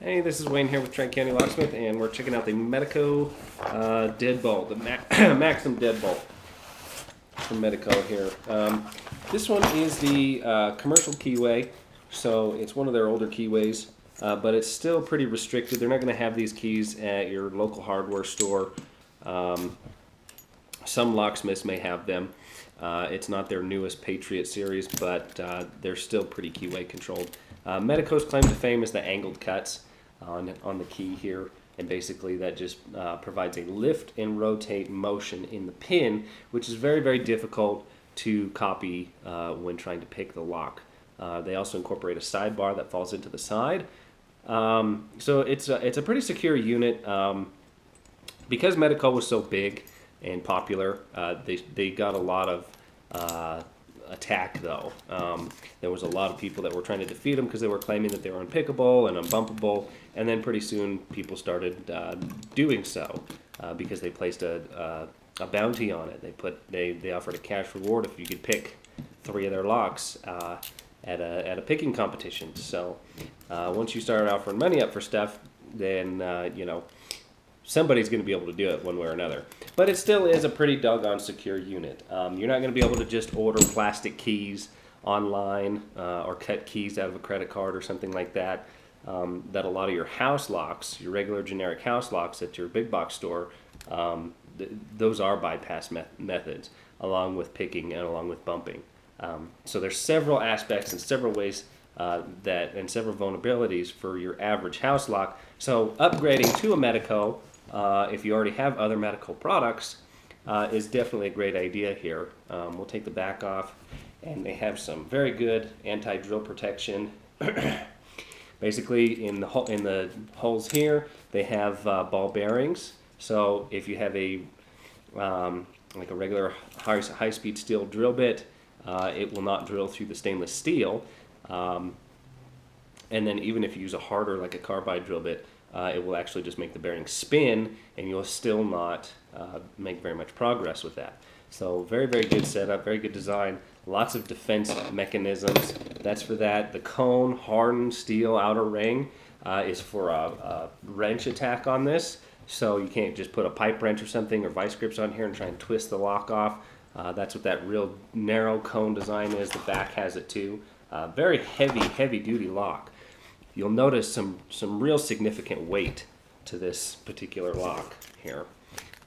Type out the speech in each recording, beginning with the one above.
Hey, this is Wayne here with Trent County Locksmith, and we're checking out the Medeco Deadbolt, the Maxum Deadbolt from Medeco here. This one is the commercial keyway, so it's one of their older keyways, but it's still pretty restricted. They're not going to have these keys at your local hardware store. Some locksmiths may have them. It's not their newest Patriot series, but they're still pretty keyway controlled. Medeco's claim to fame is the angled cuts on the key here, and basically that just provides a lift and rotate motion in the pin, which is very, very difficult to copy when trying to pick the lock. They also incorporate a sidebar that falls into the side. So it's a pretty secure unit. Because Medeco was so big and popular, they got a lot of attack though. There was a lot of people that were trying to defeat them because they were claiming that they were unpickable and unbumpable, and then pretty soon people started doing so because they placed a bounty on it. They offered a cash reward if you could pick 3 of their locks at a picking competition. So once you start offering money up for stuff, then you know, somebody's going to be able to do it one way or another. But it still is a pretty doggone secure unit. You're not going to be able to just order plastic keys online or cut keys out of a credit card or something like that. That a lot of your house locks, your regular generic house locks at your big box store, those are bypass methods, along with picking and along with bumping. So there's several aspects and several ways and several vulnerabilities for your average house lock. So upgrading to a Medeco, if you already have other Medeco products, is definitely a great idea here. We'll take the back off, and they have some very good anti-drill protection. Basically, in the holes here, they have ball bearings. So if you have a like a regular high-speed steel drill bit, it will not drill through the stainless steel. And then even if you use a harder, like a carbide drill bit, it will actually just make the bearing spin, and you'll still not make very much progress with that. So very, very good setup, very good design, lots of defense mechanisms. That's for that. The cone hardened steel outer ring is for a wrench attack on this. So you can't just put a pipe wrench or something or vice grips on here and try and twist the lock off. That's what that real narrow cone design is. The back has it too. Very heavy duty lock. You'll notice some real significant weight to this particular lock here.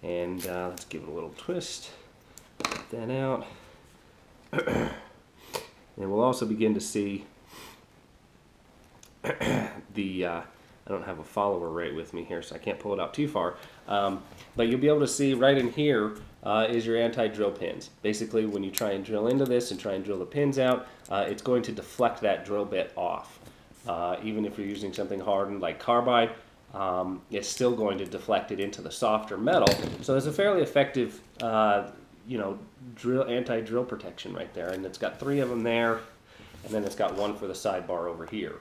And let's give it a little twist. Get that out. And we'll also begin to see the, I don't have a follower right with me here, so I can't pull it out too far. But you'll be able to see right in here is your anti-drill pins. Basically, when you try and drill into this and try and drill the pins out, it's going to deflect that drill bit off. Even if you're using something hardened like carbide, it's still going to deflect it into the softer metal. So it's a fairly effective, you know, anti-drill protection right there. And it's got 3 of them there, and then it's got 1 for the sidebar over here.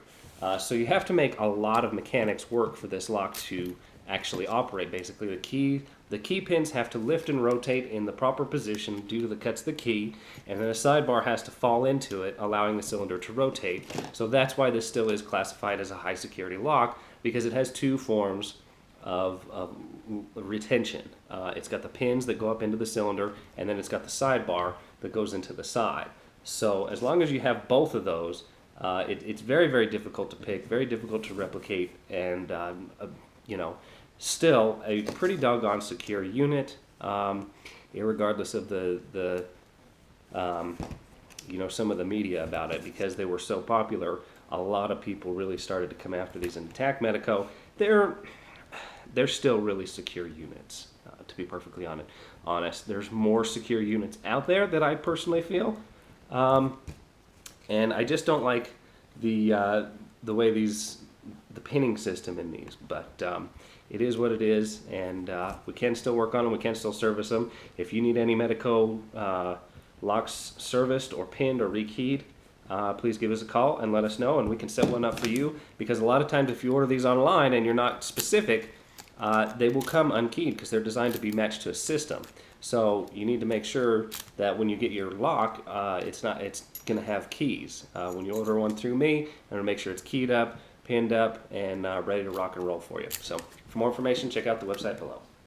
So you have to make a lot of mechanics work for this lock to actually operate. Basically, the key pins have to lift and rotate in the proper position due to the cuts of the key, and then a sidebar has to fall into it, allowing the cylinder to rotate. So that's why this still is classified as a high security lock, because it has 2 forms of retention. It's got the pins that go up into the cylinder, and then it's got the sidebar that goes into the side. So as long as you have both of those, it's very, very difficult to pick, very difficult to replicate, and you know, still a pretty doggone secure unit, irregardless of the you know, some of the media about it. Because they were so popular, a lot of people really started to come after these and attack Medeco. They're still really secure units, to be perfectly honest. There's more secure units out there that I personally feel, and I just don't like the way the pinning system in these, but it is what it is, and we can still work on them, we can still service them. If you need any Medeco locks serviced or pinned or rekeyed, please give us a call and let us know, and we can set one up for you, because a lot of times if you order these online and you're not specific, they will come unkeyed because they're designed to be matched to a system. So you need to make sure that when you get your lock, it's going to have keys. When you order one through me, I'm going to make sure it's keyed up, pinned up and ready to rock and roll for you. So for more information, check out the website below.